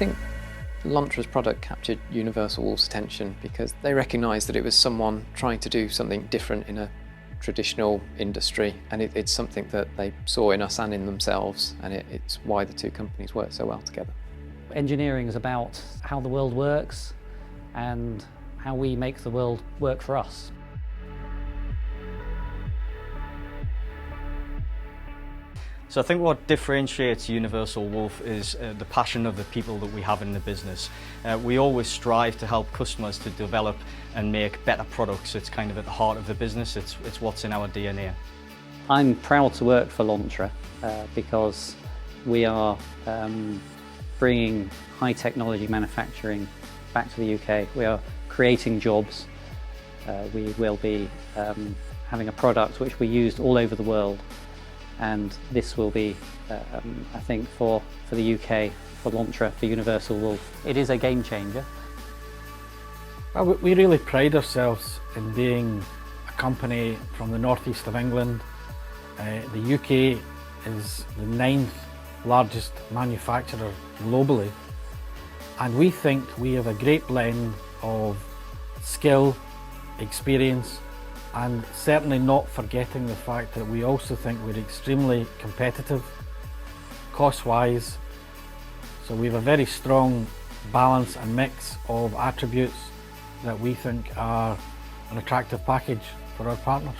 think Lontra's product captured Universal Wolf's attention because they recognised that it was someone trying to do something different in a traditional industry, and it's something that they saw in us and in themselves, and it's why the two companies work so well together. Engineering is about how the world works and how we make the world work for us. So I think what differentiates Universal Wolf is the passion of the people that we have in the business. We always strive to help customers to develop and make better products. It's kind of at the heart of the business. It's what's in our DNA. I'm proud to work for Lontra because we are bringing high technology manufacturing back to the UK. We are creating jobs. We will be having a product which we used all over the world. And this will be, I think, for the UK, for Lontra, for Universal Wolf. It is a game changer. Well, we really pride ourselves in being a company from the northeast of England. The UK is the 9th largest manufacturer globally, and we think we have a great blend of skill, experience, and certainly not forgetting the fact that we also think we're extremely competitive, cost-wise. So we have a very strong balance and mix of attributes that we think are an attractive package for our partners.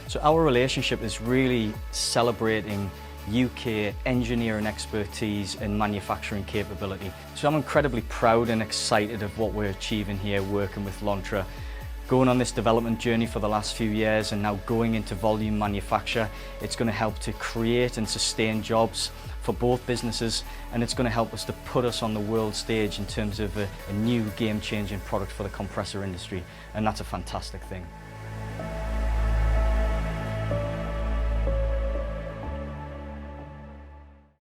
So our relationship is really celebrating UK engineering expertise and manufacturing capability. So I'm incredibly proud and excited of what we're achieving here working with Lontra. Going on this development journey for the last few years and now going into volume manufacture, it's going to help to create and sustain jobs for both businesses, and it's going to help us to put us on the world stage in terms of a new game-changing product for the compressor industry, and that's a fantastic thing.